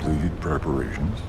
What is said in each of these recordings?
completed preparations?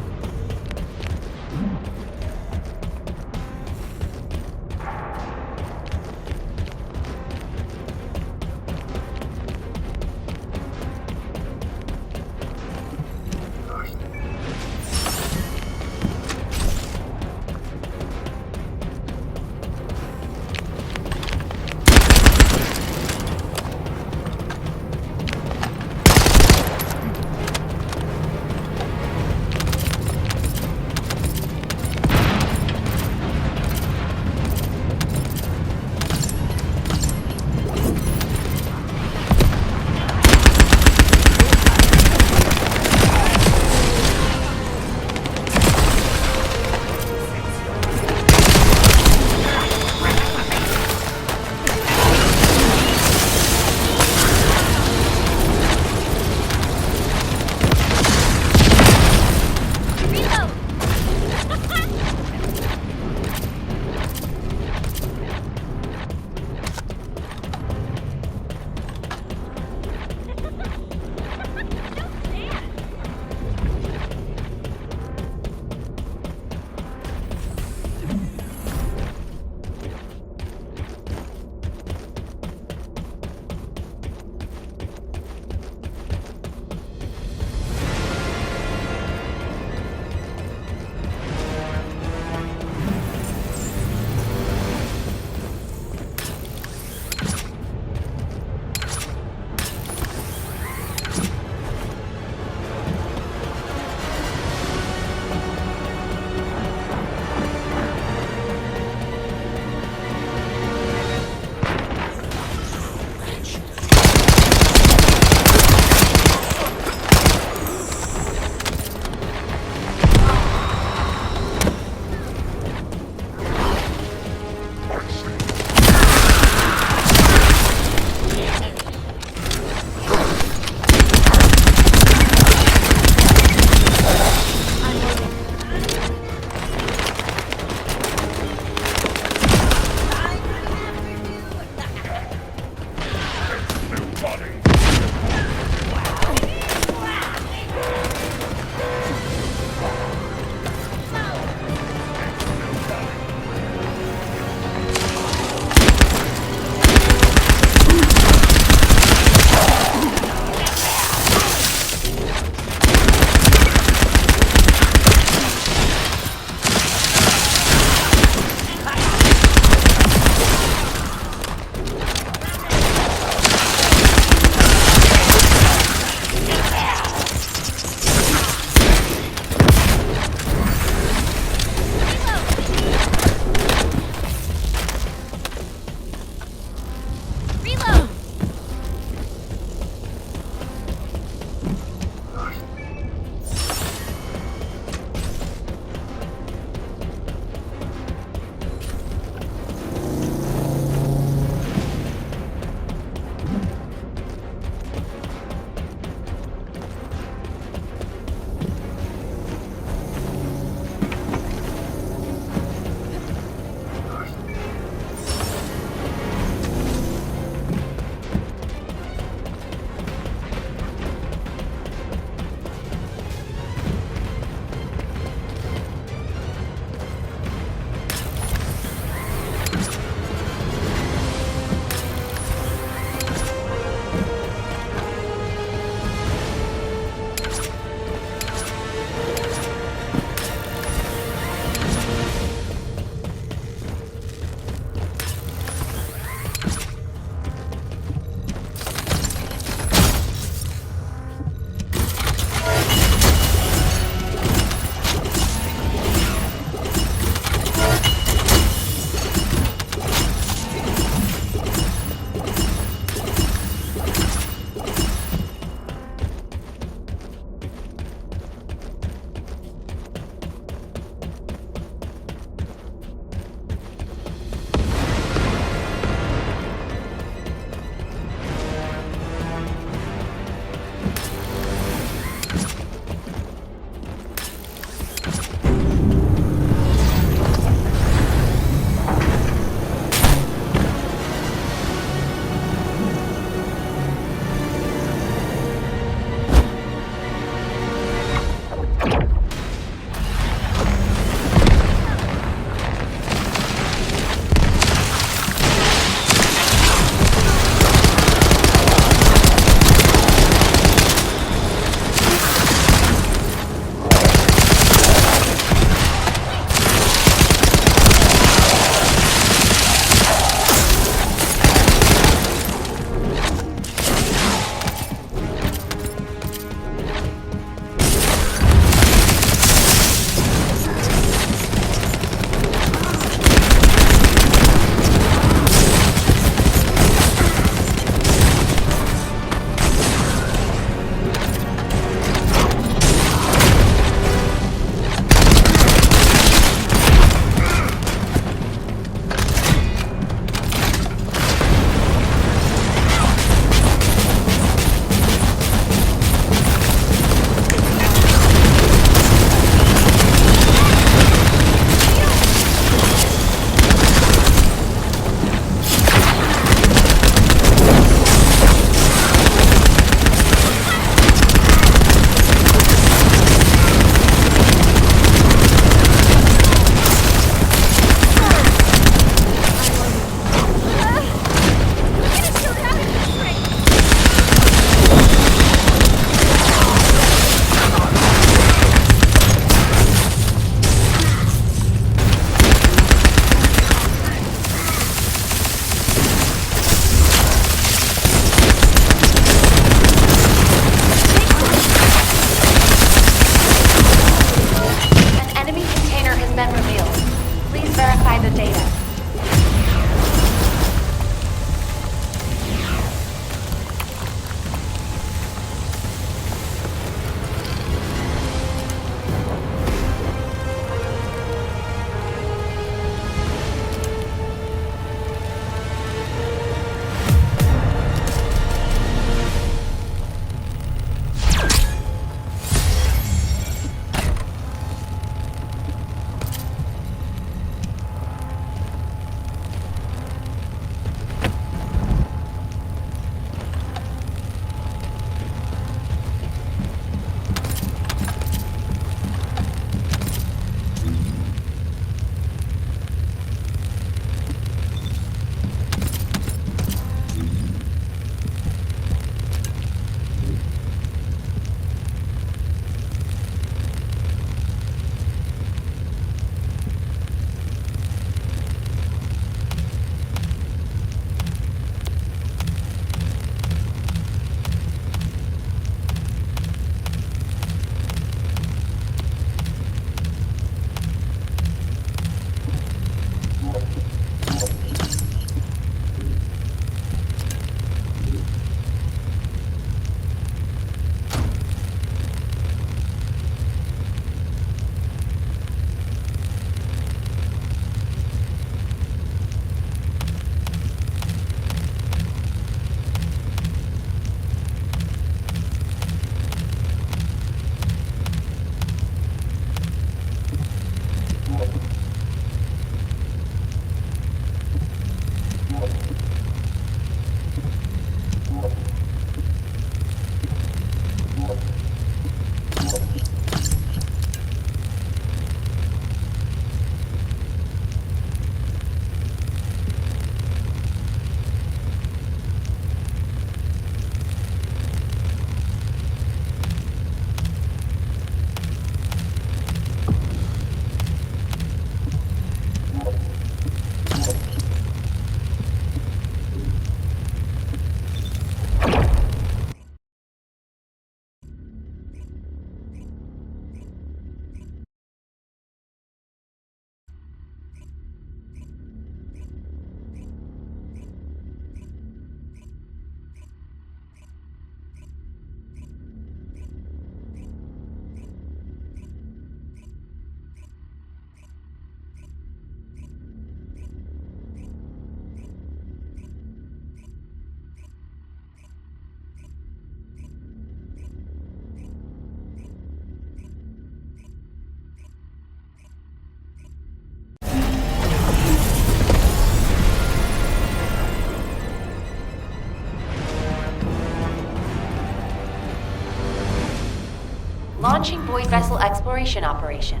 Launching Void Vessel Exploration Operation.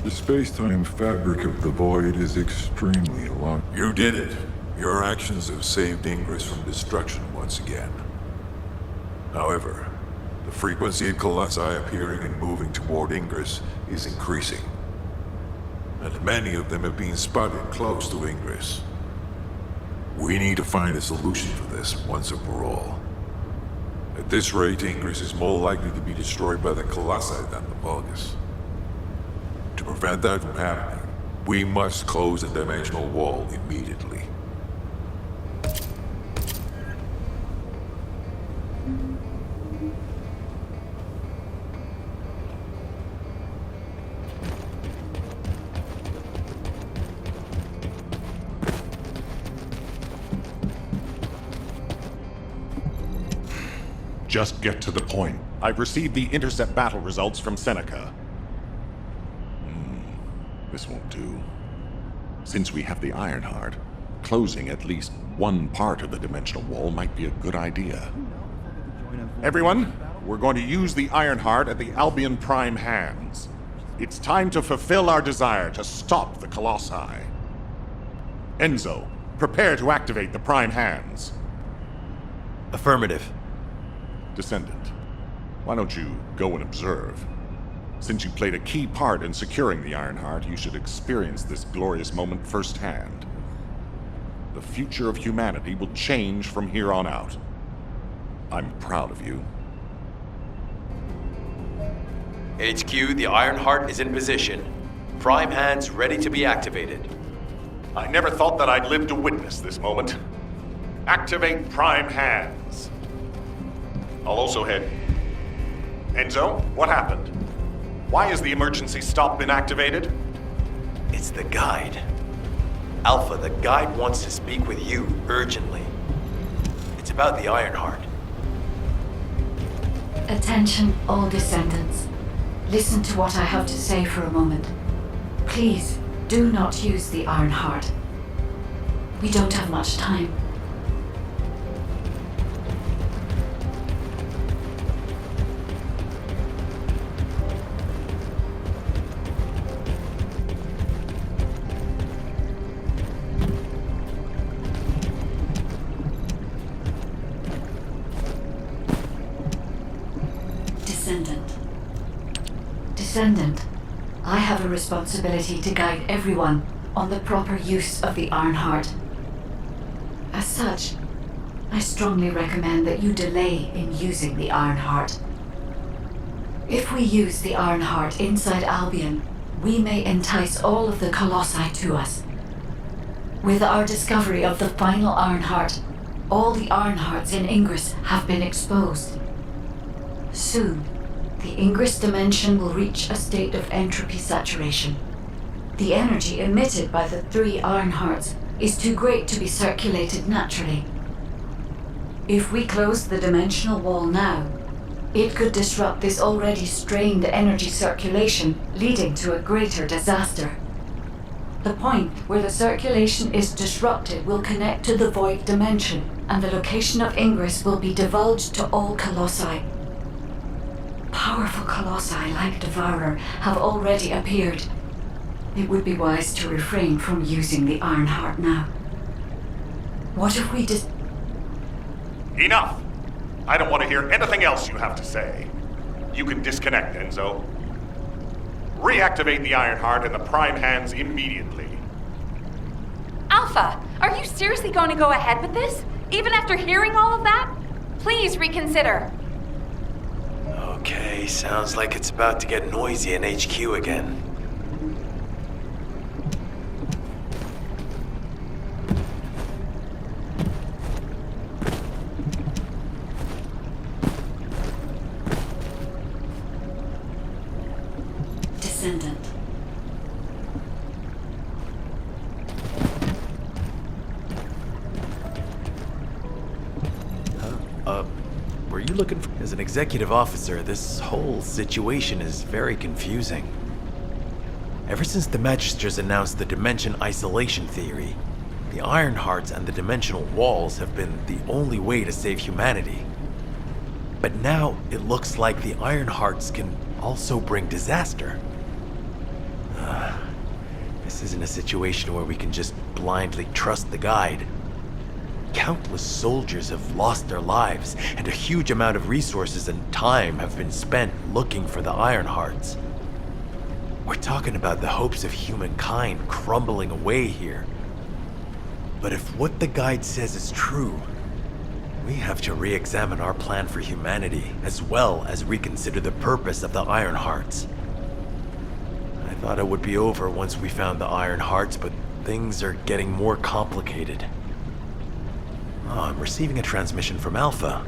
The space-time fabric of the void is extremely long. You did it. Your actions have saved Ingress from destruction once again. However, the frequency of colossi appearing and moving toward Ingress is increasing. And many of them have been spotted close to Ingress. We need to find a solution for this once and for all. At this rate, Ingress is more likely to be destroyed by the colossi than the Vulgus. To prevent that from happening, we must close the dimensional wall immediately. Just get to the point. I've received the intercept battle results from Seneca. This won't do. Since we have the Ironheart, closing at least one part of the dimensional wall might be a good idea. Everyone, we're going to use the Ironheart at the Albion Prime hands. It's time to fulfill our desire to stop the Colossi. Enzo, prepare to activate the Prime hands. Affirmative. Descendant, why don't you go and observe? Since you played a key part in securing the Ironheart, you should experience this glorious moment firsthand. The future of humanity will change from here on out. I'm proud of you. HQ, the Ironheart is in position. Prime hands ready to be activated. I never thought that I'd live to witness this moment. Activate Prime hands. I'll also head... Enzo, what happened? Why has the emergency stop been activated? It's the guide. Alpha, the guide wants to speak with you urgently. It's about the Ironheart. Attention, all descendants. Listen to what I have to say for a moment. Please, do not use the Ironheart. We don't have much time. Descendant, I have a responsibility to guide everyone on the proper use of the Ironheart. As such, I strongly recommend that you delay in using the Ironheart. If we use the Ironheart inside Albion, we may entice all of the Colossi to us. With our discovery of the final Ironheart, all the Ironhearts in Ingress have been exposed. Soon, the Ingress dimension will reach a state of entropy saturation. The energy emitted by the 3 Ironhearts is too great to be circulated naturally. If we close the dimensional wall now, it could disrupt this already strained energy circulation, leading to a greater disaster. The point where the circulation is disrupted will connect to the void dimension, and the location of Ingress will be divulged to all Colossi. Powerful Colossi like Devourer have already appeared. It would be wise to refrain from using the Ironheart now. What if we Enough! I don't want to hear anything else you have to say. You can disconnect, Enzo. Reactivate the Ironheart and the Prime Hands immediately. Alpha, are you seriously going to go ahead with this? Even after hearing all of that? Please reconsider. Okay, sounds like it's about to get noisy in HQ again. Descendant. Were you looking for... As an executive officer, this whole situation is very confusing. Ever since the Magisters announced the Dimension Isolation Theory, the Ironhearts and the Dimensional Walls have been the only way to save humanity. But now, it looks like the Ironhearts can also bring disaster. This isn't a situation where we can just blindly trust the guide. Countless soldiers have lost their lives, and a huge amount of resources and time have been spent looking for the Ironhearts. We're talking about the hopes of humankind crumbling away here. But if what the guide says is true, we have to re-examine our plan for humanity, as well as reconsider the purpose of the Ironhearts. I thought it would be over once we found the Ironhearts, but things are getting more complicated. Oh, I'm receiving a transmission from Alpha.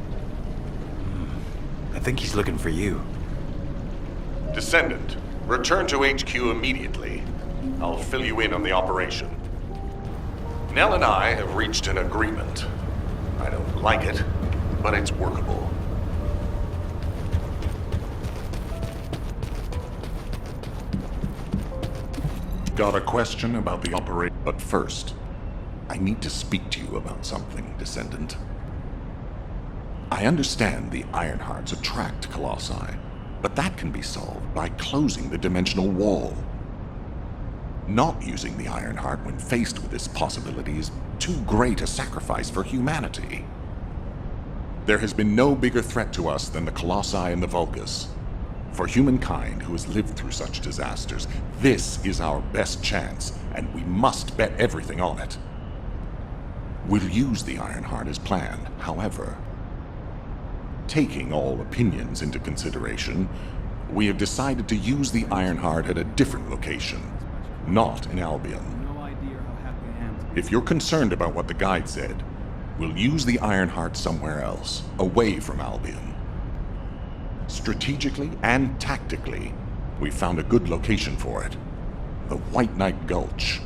I think he's looking for you. Descendant, return to HQ immediately. I'll fill you in on the operation. Nell and I have reached an agreement. I don't like it, but it's workable. Got a question about the operation? But first, I need to speak to you about something, Descendant. I understand the Ironhearts attract Colossi, but that can be solved by closing the dimensional wall. Not using the Ironheart when faced with this possibility is too great a sacrifice for humanity. There has been no bigger threat to us than the Colossi and the Vulgus. For humankind who has lived through such disasters, this is our best chance, and we must bet everything on it. We'll use the Ironheart as planned, however. Taking all opinions into consideration, we have decided to use the Ironheart at a different location, not in Albion. If you're concerned about what the guide said, we'll use the Ironheart somewhere else, away from Albion. Strategically and tactically, we found a good location for it. The White Knight Gulch.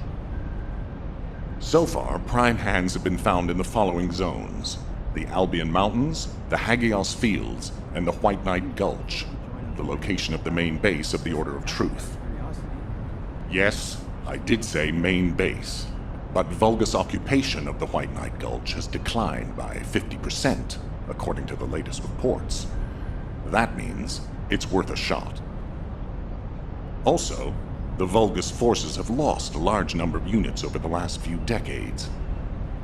So far, Prime Hands have been found in the following zones: the Albion Mountains, the Hagios Fields, and the White Knight Gulch, the location of the main base of the Order of Truth. Yes, I did say main base, but Vulgus occupation of the White Knight Gulch has declined by 50%, according to the latest reports. That means it's worth a shot. Also, the Vulgus forces have lost a large number of units over the last few decades.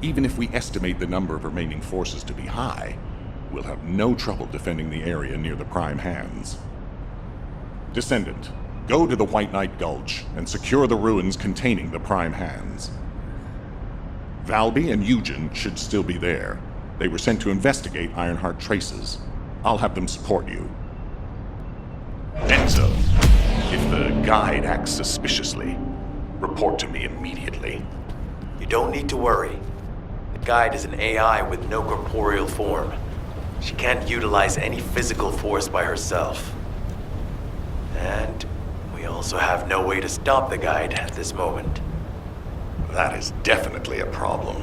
Even if we estimate the number of remaining forces to be high, we'll have no trouble defending the area near the Prime Hands. Descendant, go to the White Knight Gulch and secure the ruins containing the Prime Hands. Valby and Eugen should still be there. They were sent to investigate Ironheart traces. I'll have them support you. Enzo, if the guide acts suspiciously, report to me immediately. You don't need to worry. The guide is an AI with no corporeal form. She can't utilize any physical force by herself. And we also have no way to stop the guide at this moment. That is definitely a problem.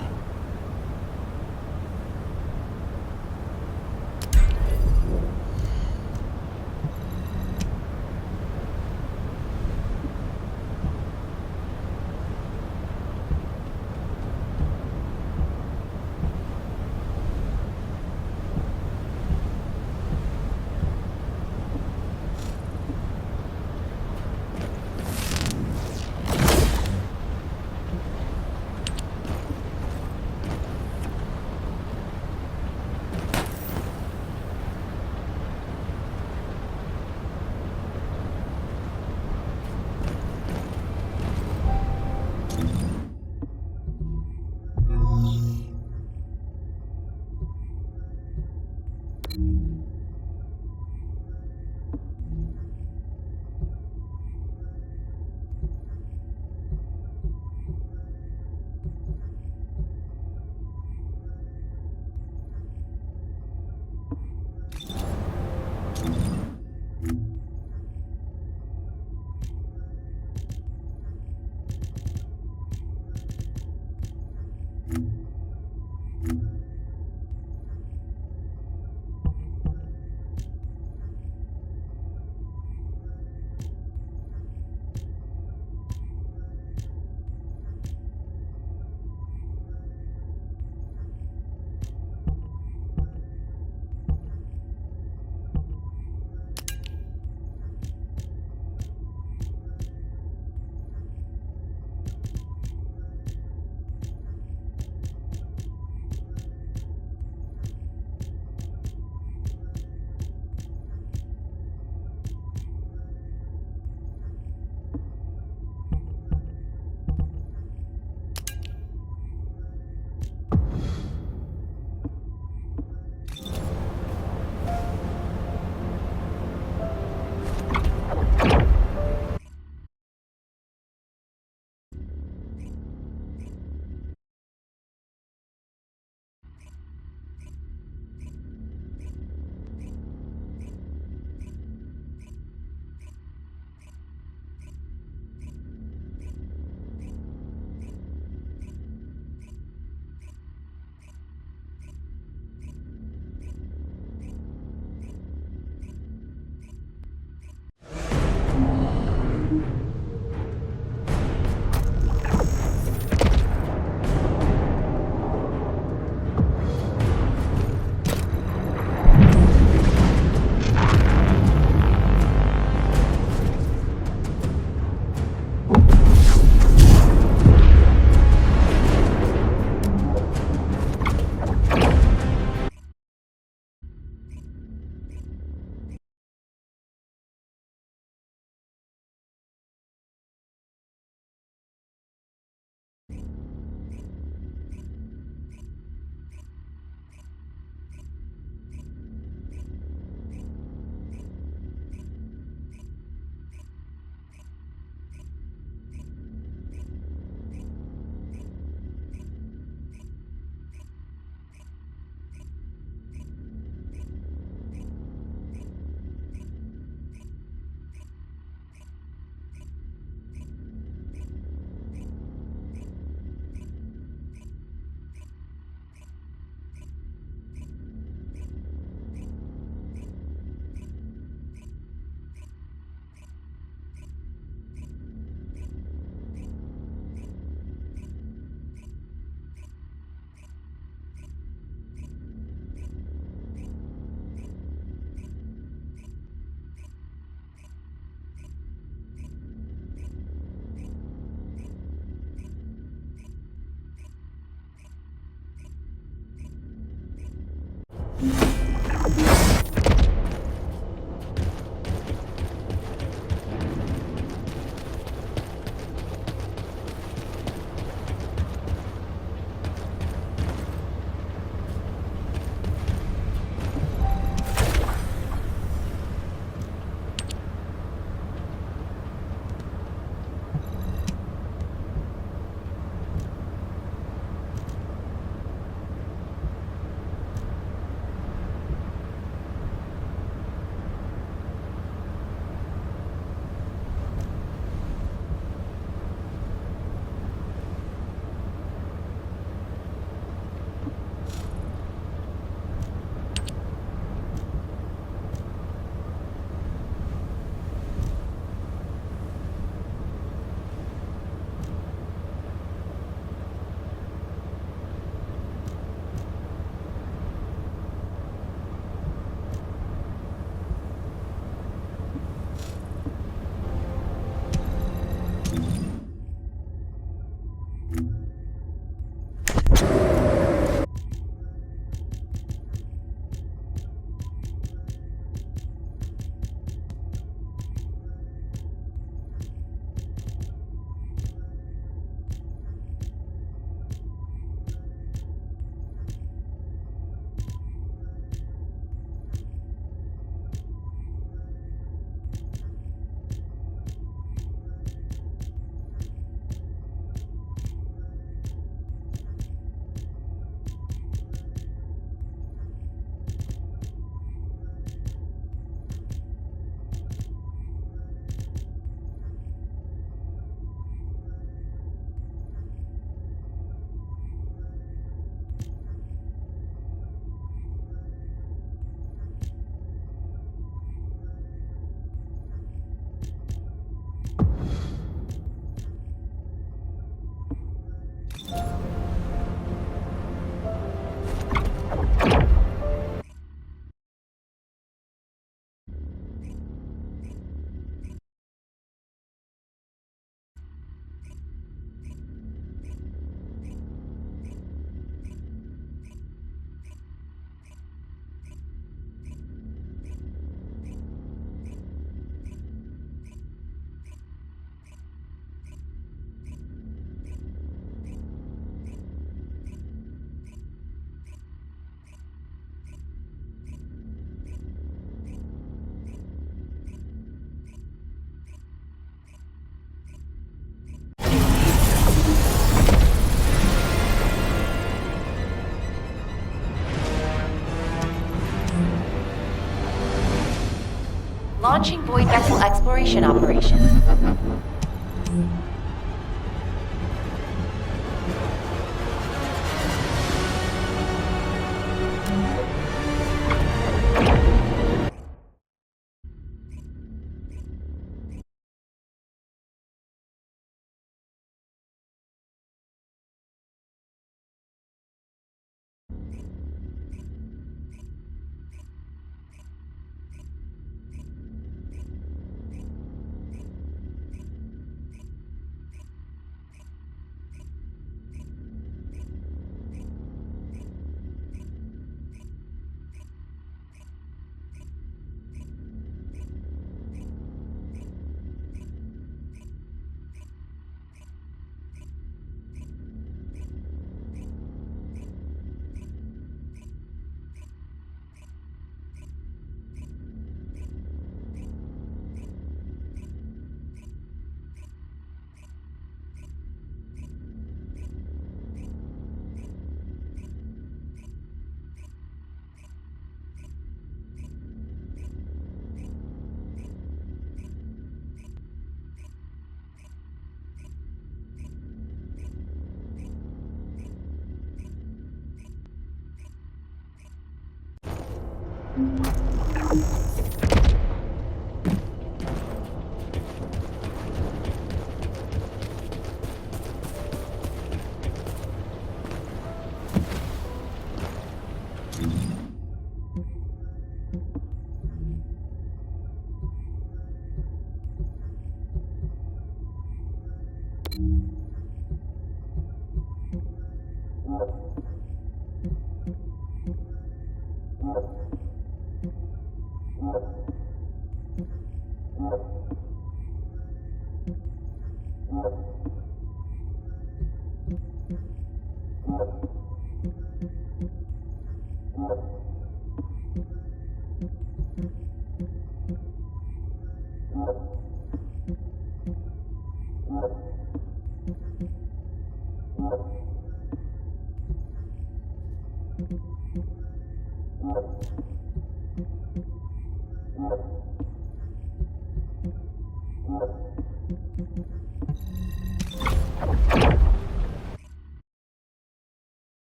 Launching void vessel exploration operation.